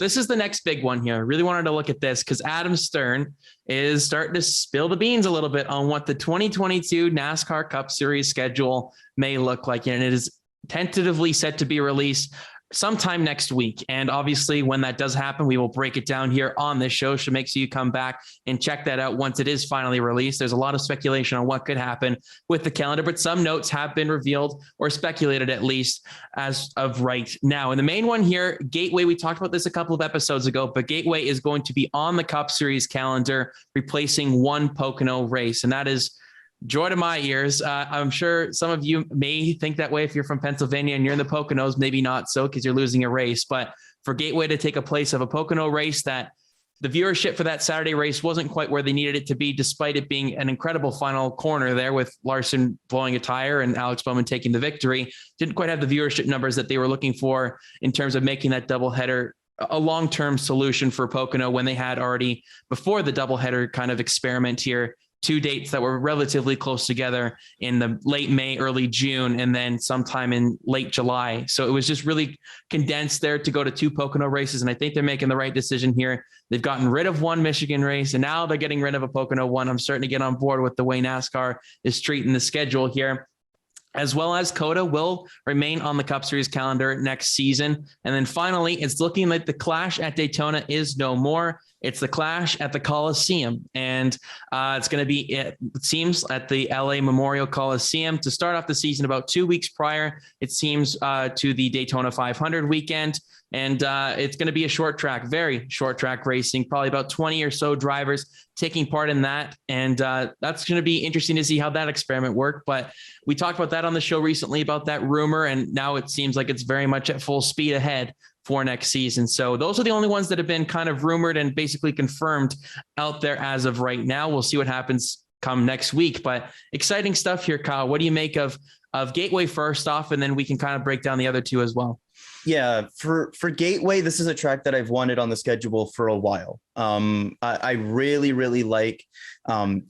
this is the next big one here. I really wanted to look at this because Adam Stern is starting to spill the beans a little bit on what the 2022 NASCAR Cup Series schedule may look like. And it is tentatively set to be released sometime next week. And obviously when that does happen, we will break it down here on this show. So make sure you come back and check that out once it is finally released. There's a lot of speculation on what could happen with the calendar, but some notes have been revealed or speculated at least as of right now. And the main one here, Gateway, we talked about this a couple of episodes ago, but Gateway is going to be on the Cup Series calendar, replacing one Pocono race. And that is joy to my ears. I'm sure some of you may think that way if you're from Pennsylvania and you're in the Poconos, maybe not so because you're losing a race. But for Gateway to take a place of a Pocono race, that the viewership for that Saturday race wasn't quite where they needed it to be, despite it being an incredible final corner there with Larson blowing a tire and Alex Bowman taking the victory. Didn't quite have the viewership numbers that they were looking for in terms of making that doubleheader a long-term solution for Pocono when they had already, before the doubleheader kind of experiment here, 2 dates that were relatively close together in the late May, early June, and then sometime in late July. So it was just really condensed there to go to 2 Pocono races. And I think they're making the right decision here. They've gotten rid of one Michigan race and now they're getting rid of a Pocono one. I'm starting to get on board with the way NASCAR is treating the schedule here, as well as COTA will remain on the Cup Series calendar next season. And then finally, it's looking like the Clash at Daytona is no more. It's the Clash at the Coliseum. And it's going to be, it seems, at the LA Memorial Coliseum to start off the season about 2 weeks prior, it seems, to the Daytona 500 weekend. And it's going to be a short track, very short track racing, probably about 20 or so drivers taking part in that. And that's going to be interesting to see how that experiment worked. But we talked about that on the show recently about that rumor. And now it seems like it's very much at full speed ahead for next season. So those are the only ones that have been kind of rumored and basically confirmed out there as of right now. We'll see what happens come next week, but exciting stuff here, Kyle. What do you make of Gateway first off, and then we can kind of break down the other two as well? Yeah, for Gateway, this is a track that I've wanted on the schedule for a while. I really, really like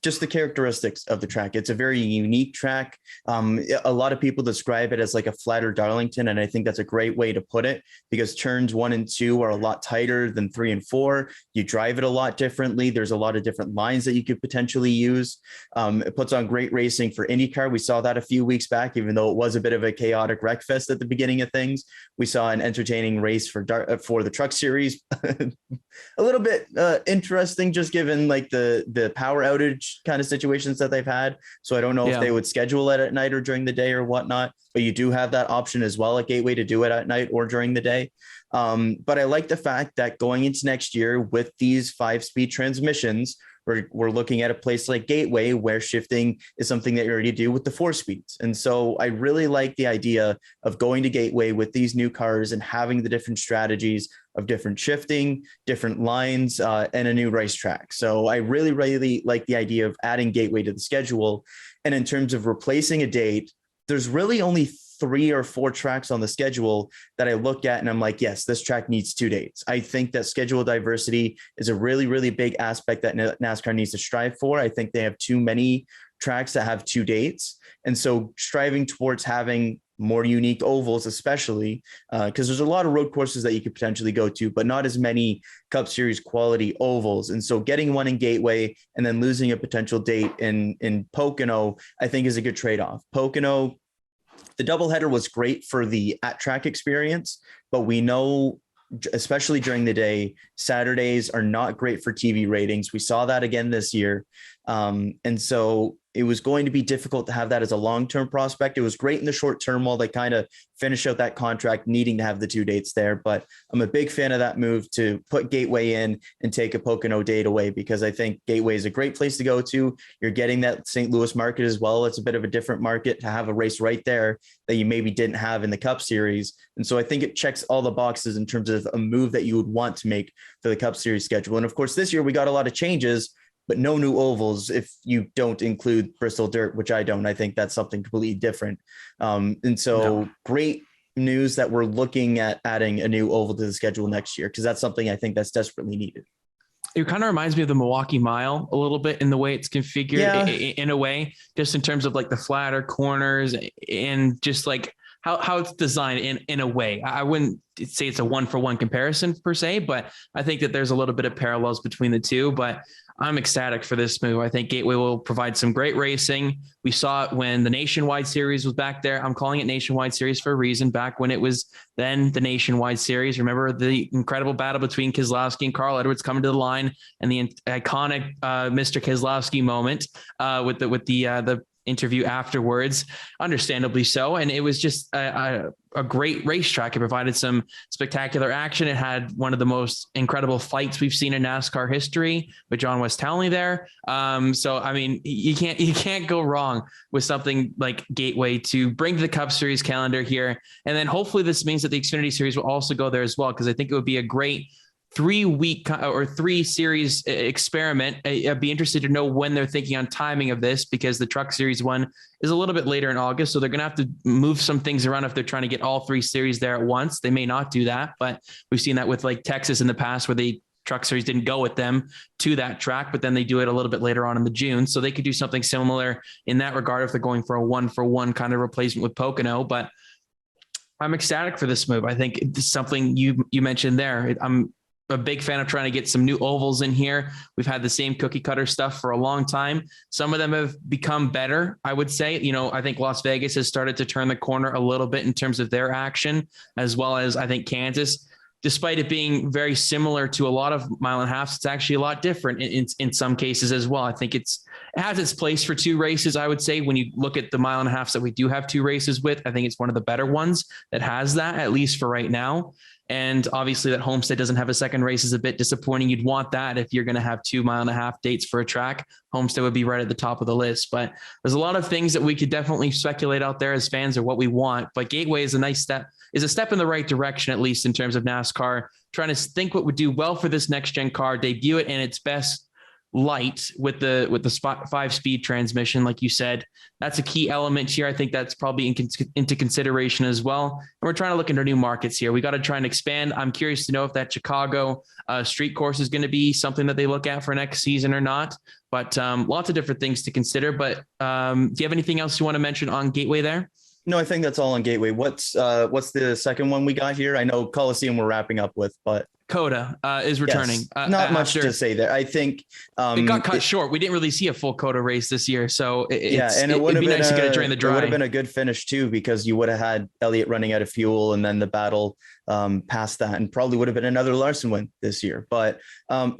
just the characteristics of the track. It's a very unique track. A lot of people describe it as like a flatter Darlington, and I think that's a great way to put it because turns 1 and 2 are a lot tighter than 3 and 4. You drive it a lot differently. There's a lot of different lines that you could potentially use. It puts on great racing for IndyCar. We saw that a few weeks back, even though it was a bit of a chaotic wreck fest at the beginning of things. We saw an entertaining race for the Truck Series. A little bit interesting, just given like the power outage kind of situations that they've had. So I don't know if they would schedule it at night or during the day or whatnot, but you do have that option as well at Gateway to do it at night or during the day. But I like the fact that going into next year with these 5-speed transmissions, we're looking at a place like Gateway where shifting is something that you already do with the 4 speeds. And so I really like the idea of going to Gateway with these new cars and having the different strategies of different shifting, different lines, and a new racetrack. So I really, really like the idea of adding Gateway to the schedule. And in terms of replacing a date, there's really only 3 or 4 tracks on the schedule that I look at and I'm like, yes, this track needs 2 dates. I think that schedule diversity is a really, really big aspect that NASCAR needs to strive for. I think they have too many tracks that have 2 dates. And so striving towards having more unique ovals, especially because there's a lot of road courses that you could potentially go to, but not as many Cup Series quality ovals. And so getting one in Gateway and then losing a potential date in Pocono, I think is a good trade-off. Pocono, the doubleheader was great for the at-track experience, but we know, especially during the day, Saturdays are not great for TV ratings. We saw that again this year. And so it was going to be difficult to have that as a long-term prospect. It was great in the short term while they kind of finish out that contract, needing to have the 2 dates there. But I'm a big fan of that move to put Gateway in and take a Pocono date away, because I think Gateway is a great place to go to. You're getting that St. Louis market as well. It's a bit of a different market to have a race right there that you maybe didn't have in the Cup Series. And so I think it checks all the boxes in terms of a move that you would want to make for the Cup Series schedule. And of course, this year we got a lot of changes, but no new ovals if you don't include Bristol Dirt, which I don't. I think that's something completely different. And so great news that we're looking at adding a new oval to the schedule next year, because that's something I think that's desperately needed. It kind of reminds me of the Milwaukee Mile a little bit in the way it's configured in a way, just in terms of like the flatter corners and just like how it's designed in a way. I wouldn't say it's a 1-for-1 comparison per se, but I think that there's a little bit of parallels between the two. But I'm ecstatic for this move. I think Gateway will provide some great racing. We saw it when the Nationwide Series was back there. I'm calling it Nationwide Series for a reason. Back when it was then the Nationwide Series, remember the incredible battle between Keselowski and Carl Edwards coming to the line, and the iconic Mr. Keselowski moment with the interview afterwards, understandably so. And it was just a great racetrack. It provided some spectacular action. It had one of the most incredible fights we've seen in NASCAR history with John West Townley there. So, I mean, you can't go wrong with something like Gateway to bring to the Cup Series calendar here. And then hopefully this means that the Xfinity Series will also go there as well, because I think it would be a great 3-week or 3 series experiment. I'd be interested to know when they're thinking on timing of this, because the Truck Series one is a little bit later in August. So they're going to have to move some things around if they're trying to get all 3 series there at once. They may not do that, but we've seen that with like Texas in the past, where the Truck Series didn't go with them to that track, but then they do it a little bit later on in the June. So they could do something similar in that regard if they're going for a 1-for-1 kind of replacement with Pocono. But I'm ecstatic for this move. I think it's something you mentioned there. I'm a big fan of trying to get some new ovals in here. We've had the same cookie cutter stuff for a long time. Some of them have become better, I would say. I think Las Vegas has started to turn the corner a little bit in terms of their action, as well as I think Kansas, despite it being very similar to a lot of mile and a half, it's actually a lot different in some cases as well. I think it has its place for 2 races. I would say when you look at the mile and a half that we do have 2 races with, I think it's one of the better ones that has that, at least for right now. And obviously that Homestead doesn't have a second race is a bit disappointing. You'd want that if you're going to have 2 mile and a half dates for a track. Homestead would be right at the top of the list. But there's a lot of things that we could definitely speculate out there as fans or what we want. But Gateway is a step in the right direction, at least in terms of NASCAR, trying to think what would do well for this next gen car, debut it in its best light with the 5-speed transmission. Like you said, that's a key element here. I think that's probably into consideration as well. And we're trying to look into new markets here. We got to try and expand. I'm curious to know if that Chicago street course is going to be something that they look at for next season or not, but lots of different things to consider. But do you have anything else you want to mention on Gateway there? No, I think that's all on Gateway. What's the second one we got here? I know Coliseum we're wrapping up with, but Coda is returning. Yes, not much to say there. I think it got cut short. We didn't really see a full Coda race this year, so it'd be nice to get it during the dry. It would have been a good finish too, because you would have had Elliott running out of fuel, and then the battle past that, and probably would have been another Larson win this year. But I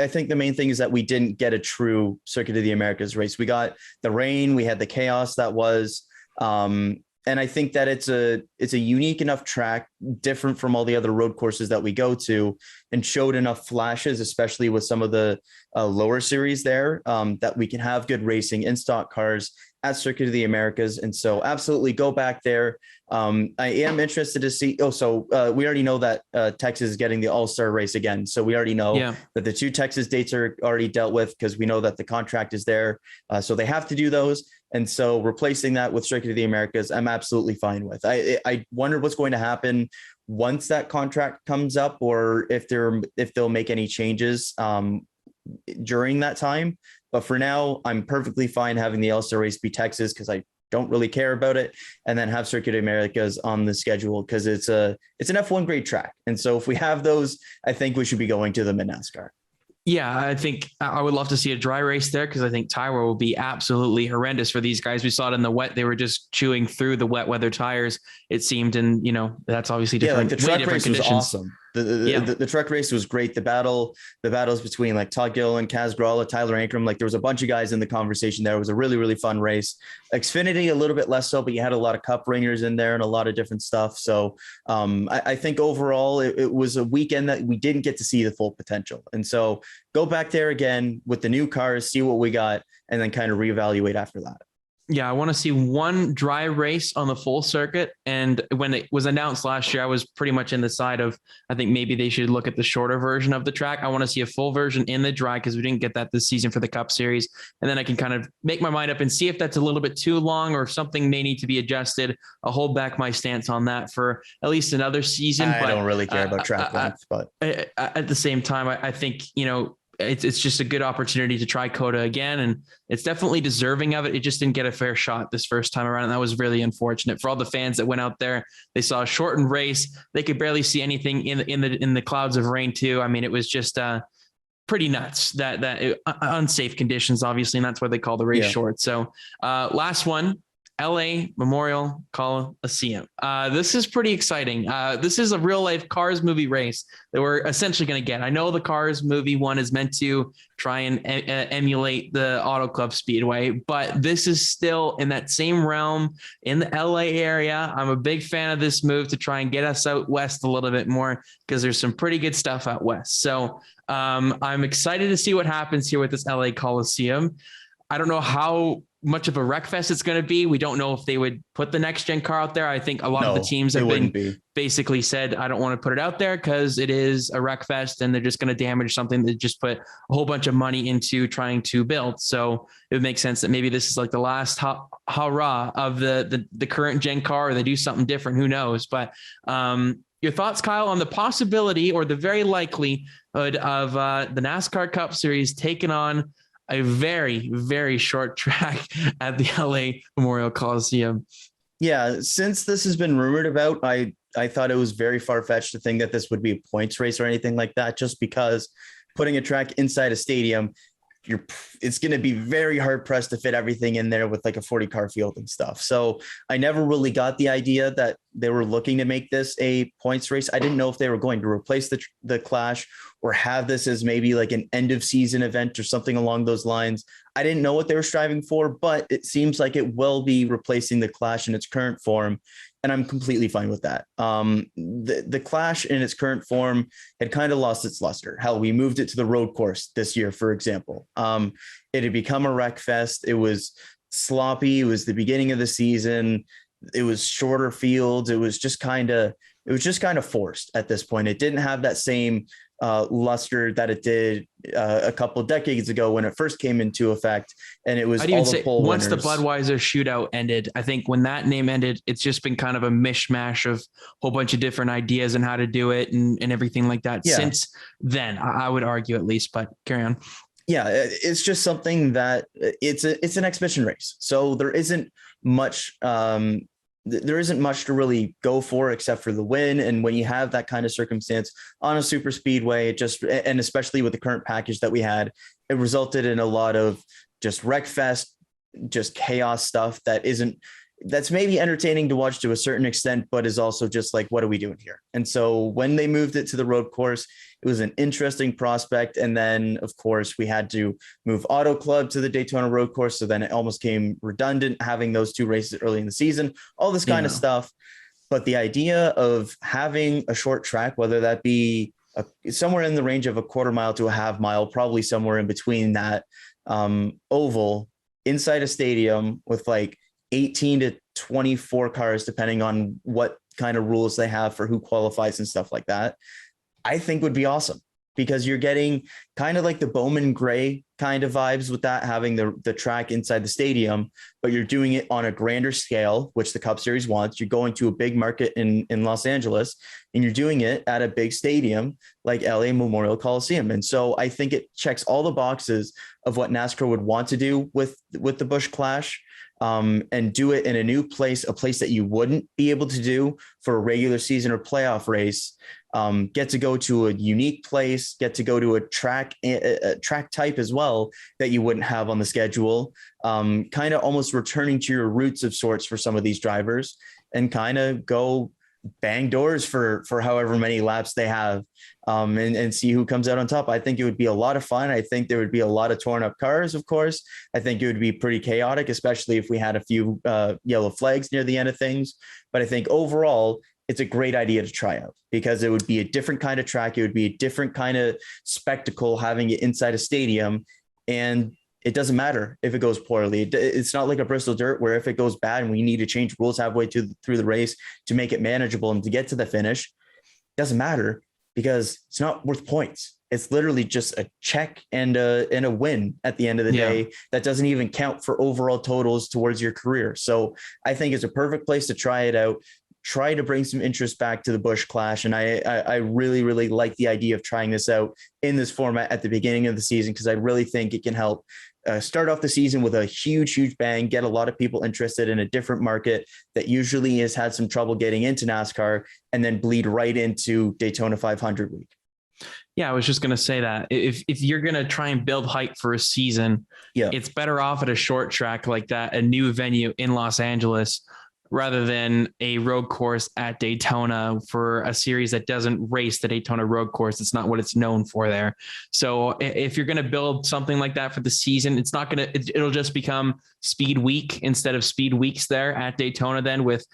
think the main thing is that we didn't get a true Circuit of the Americas race. We got the rain, we had the chaos that was. And I think that it's a unique enough track, different from all the other road courses that we go to, and showed enough flashes, especially with some of the lower series there, that we can have good racing in stock cars at Circuit of the Americas. And so absolutely go back there. I am interested to see. We already know that Texas is getting the All-Star race again. So we already know that the 2 Texas dates are already dealt with, because we know that the contract is there. So they have to do those. And so replacing that with Circuit of the Americas, I'm absolutely fine with. I wonder what's going to happen once that contract comes up, or if they'll make any changes during that time. But for now, I'm perfectly fine having the All-Star race be Texas, because I don't really care about it, and then have Circuit of Americas on the schedule, because it's an F1 grade track. And so if we have those, I think we should be going to them in NASCAR. Yeah, I think I would love to see a dry race there, because I think Tyrrell will be absolutely horrendous for these guys. We saw it in the wet. They were just chewing through the wet weather tires, it seemed. And, that's obviously different. Yeah, like the truck race was awesome. The truck race was great. The battles between like Todd Gilliland, Kaz Gralla, Tyler Ankrum, like there was a bunch of guys in the conversation there. It was a really, really fun race. Xfinity, a little bit less so, but you had a lot of cup ringers in there and a lot of different stuff. So I think overall it was a weekend that we didn't get to see the full potential. And so go back there again with the new cars, see what we got, and then kind of reevaluate after that. Yeah, I want to see one dry race on the full circuit. And when it was announced last year, I was pretty much in the side of, I think maybe they should look at the shorter version of the track. I want to see a full version in the dry, because we didn't get that this season for the Cup Series. And then I can kind of make my mind up and see if that's a little bit too long, or if something may need to be adjusted. I'll hold back my stance on that for at least another season. I don't really care about track length, but at the same time, I think, it's just a good opportunity to try Coda again. And it's definitely deserving of it. It just didn't get a fair shot this first time around. And that was really unfortunate for all the fans that went out there. They saw a shortened race. They could barely see anything in the clouds of rain too. I mean, it was just pretty nuts that unsafe conditions, obviously. And that's why they call the race short. So last one, LA Memorial Coliseum. This is pretty exciting. This is a real life Cars movie race that we're essentially going to get. I know the Cars movie one is meant to try and emulate the Auto Club Speedway, but this is still in that same realm in the LA area. I'm a big fan of this move to try and get us out west a little bit more because there's some pretty good stuff out west. So I'm excited to see what happens here with this LA Coliseum. I don't know how much of a wreck fest it's going to be. We don't know if they would put the next gen car out there. I think a lot of the teams have basically said, I don't want to put it out there because it is a wreck fest and they're just going to damage something that just put a whole bunch of money into trying to build. So it would make sense that maybe this is like the last hurrah of the current gen car, or they do something different. Who knows? But your thoughts, Kyle, on the possibility or the very likelihood of the NASCAR Cup Series taking on a very, very short track at the LA Memorial Coliseum? Yeah, since this has been rumored about, I thought it was very far-fetched to think that this would be a points race or anything like that, just because putting a track inside a stadium, it's going to be very hard pressed to fit everything in there with like a 40 car field and stuff. So I never really got the idea that they were looking to make this a points race. I didn't know if they were going to replace the Clash or have this as maybe like an end of season event or something along those lines. I didn't know what they were striving for, but it seems like it will be replacing the Clash in its current form. And I'm completely fine with that. The Clash in its current form had kind of lost its luster. Hell, we moved it to the road course this year, for example. It had become a wreck fest. It was sloppy. It was the beginning of the season. It was shorter fields. It was just kind of forced at this point. It didn't have that same luster that it did a couple of decades ago when it first came into effect. And it was I'd even say once the Budweiser shootout ended, I think when that name ended, it's just been kind of a mishmash of a whole bunch of different ideas and how to do it and everything like that. Yeah. Since then, I would argue at least, but carry on. Yeah, it's just something that it's an exhibition race. So there isn't much to really go for except for the win. And when you have that kind of circumstance on a super speedway, and especially with the current package that we had, it resulted in a lot of just wreck fest, just chaos stuff that's maybe entertaining to watch to a certain extent, but is also just like, what are we doing here? And so when they moved it to the road course, it was an interesting prospect. And then of course we had to move Auto Club to the Daytona road course. So then it almost came redundant having those two races early in the season, all this kind of stuff. But the idea of having a short track, whether that be somewhere in the range of a quarter mile to a half mile, probably somewhere in between that, oval inside a stadium with like 18 to 24 cars, depending on what kind of rules they have for who qualifies and stuff like that, I think would be awesome, because you're getting kind of like the Bowman Gray kind of vibes with that, having the track inside the stadium, but you're doing it on a grander scale, which the Cup Series wants. You're going to a big market in Los Angeles, and you're doing it at a big stadium like LA Memorial Coliseum. And so I think it checks all the boxes of what NASCAR would want to do with the Busch Clash. And do it in a new place, a place that you wouldn't be able to do for a regular season or playoff race. Get to go to a unique place, get to go to a track type as well that you wouldn't have on the schedule. Kind of almost returning to your roots of sorts for some of these drivers, and kind of go bang doors for however many laps they have, and see who comes out on top. I think it would be a lot of fun. I think there would be a lot of torn up cars, of course. I think it would be pretty chaotic, especially if we had a few yellow flags near the end of things. But I think overall, it's a great idea to try out, because it would be a different kind of track. It would be a different kind of spectacle having it inside a stadium. And it doesn't matter if it goes poorly. It's not like a Bristol Dirt where if it goes bad and we need to change rules halfway through the race to make it manageable and to get to the finish, it doesn't matter, because it's not worth points. It's literally just a check and a win at the end of the day that doesn't even count for overall totals towards your career. So I think it's a perfect place to try it out, try to bring some interest back to the Busch Clash. And I really, really like the idea of trying this out in this format at the beginning of the season, because I really think it can help start off the season with a huge bang, get a lot of people interested in a different market that usually has had some trouble getting into NASCAR, and then bleed right into Daytona 500 week. Yeah, I was just going to say that if you're going to try and build hype for a season, it's better off at a short track like that, a new venue in Los Angeles, rather than a road course at Daytona for a series that doesn't race the Daytona road course. It's not what it's known for there. So if you're going to build something like that for the season, it's not going to, it'll just become speed week instead of speed weeks there at Daytona then with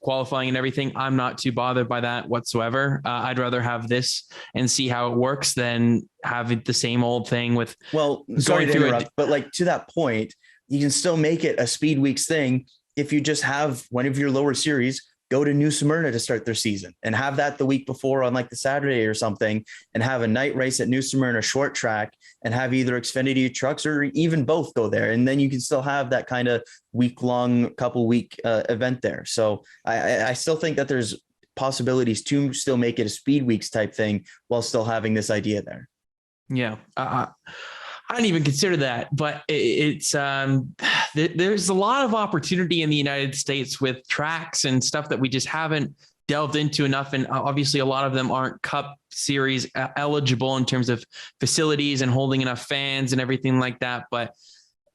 qualifying and everything. I'm not too bothered by that whatsoever. I'd rather have this and see how it works than have the same old thing with, sorry to interrupt, but like to that point, you can still make it a speed weeks thing. If you just have one of your lower series go to New Smyrna to start their season and have that the week before on like the Saturday or something, and have a night race at New Smyrna short track, and have either Xfinity trucks or even both go there. And then you can still have that kind of week-long, couple-week event there. So I still think that there's possibilities to still make it a speed weeks type thing while still having this idea there. Yeah. I didn't even consider that, but it's there's a lot of opportunity in the United States with tracks and stuff that we just haven't delved into enough. And obviously a lot of them aren't Cup Series eligible in terms of facilities and holding enough fans and everything like that. But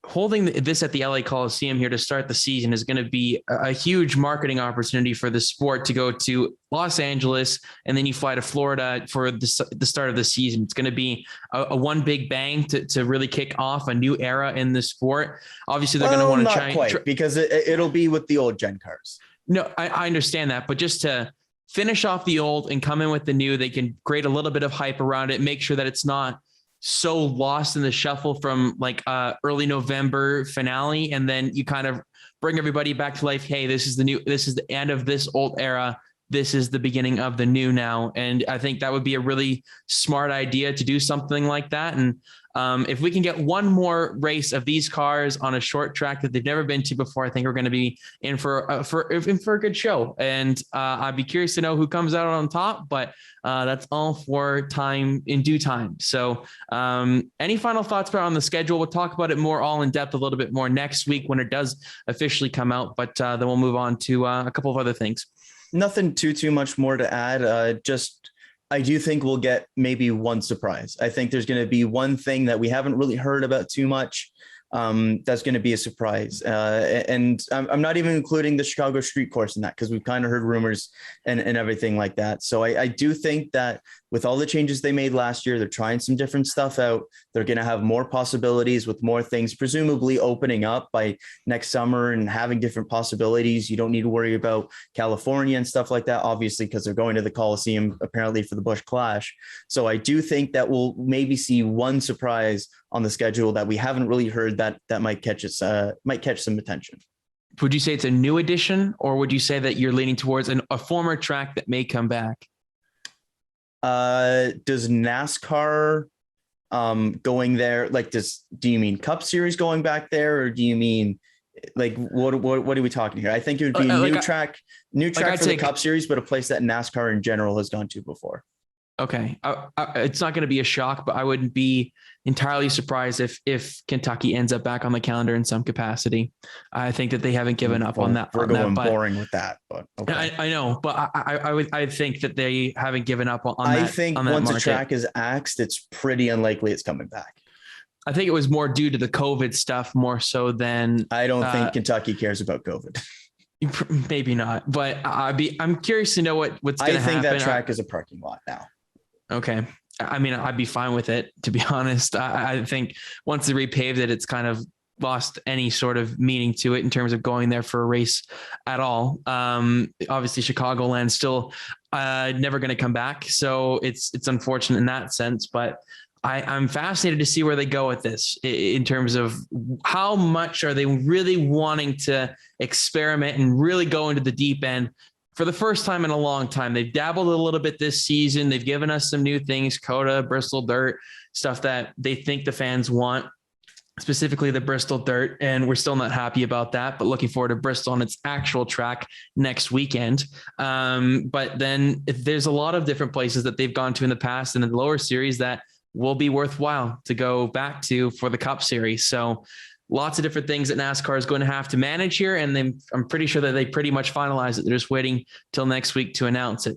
holding this at the LA Coliseum here to start the season is going to be a huge marketing opportunity for the sport to go to Los Angeles, and then you fly to Florida for the start of the season. It's going to be a one big bang to really kick off a new era in the sport. Obviously they're going to want to try because it'll be with the old gen cars. No, I understand that, but just to finish off the old and come in with the new, they can create a little bit of hype around it, make sure that it's not so lost in the shuffle from like early November finale. And then you kind of bring everybody back to life. Hey, this is the end of this old era. This is the beginning of the new now. And I think that would be a really smart idea to do something like that. And if we can get one more race of these cars on a short track that they've never been to before, I think we're going to be in for a good show. And I'd be curious to know who comes out on top, but that's all for time in due time. So any final thoughts on the schedule? We'll talk about it more all in depth a little bit more next week when it does officially come out, but then we'll move on to a couple of other things. Nothing too much more to add. I do think we'll get maybe one surprise. I think there's going to be one thing that we haven't really heard about too much. That's going to be a surprise. And I'm not even including the Chicago street course in that, because we've kind of heard rumors and everything like that. So I do think that with all the changes they made last year, they're trying some different stuff out. They're going to have more possibilities with more things, presumably opening up by next summer and having different possibilities. You don't need to worry about California and stuff like that, obviously, because they're going to the Coliseum apparently for the Busch Clash. So I do think that we'll maybe see one surprise on the schedule that we haven't really heard that might catch some attention. Would you say it's a new addition, or would you say that you're leaning towards a former track that may come back? Does NASCAR going there, like, do you mean Cup Series going back there, or do you mean like what are we talking here? I think it would be a new track for the Cup Series, but a place that NASCAR in general has gone to before. Okay. It's not going to be a shock, but I wouldn't be entirely surprised if Kentucky ends up back on the calendar in some capacity. I think that they haven't given up on that. We're going boring with that, but okay. I know, but I think that they haven't given up on that. I think once a track is axed, it's pretty unlikely it's coming back. I think it was more due to the COVID stuff more so than. I don't think Kentucky cares about COVID. Maybe not, but I'm curious to know what's going to happen. I think that track is a parking lot now. Okay. I mean, I'd be fine with it, to be honest. I think once they repaved it, it's kind of lost any sort of meaning to it in terms of going there for a race at all. Obviously Chicagoland's still never going to come back. So it's unfortunate in that sense, but I'm fascinated to see where they go with this in terms of how much are they really wanting to experiment and really go into the deep end. For the first time in a long time, they've dabbled a little bit this season. They've given us some new things, COTA, Bristol Dirt, stuff that they think the fans want. specifically the Bristol dirt. And we're still not happy about that, but looking forward to Bristol on its actual track next weekend. But then there's a lot of different places that they've gone to in the past in the lower series that will be worthwhile to go back to for the Cup Series. So lots of different things that NASCAR is going to have to manage here. And I'm pretty sure that they pretty much finalized it. They're just waiting till next week to announce it.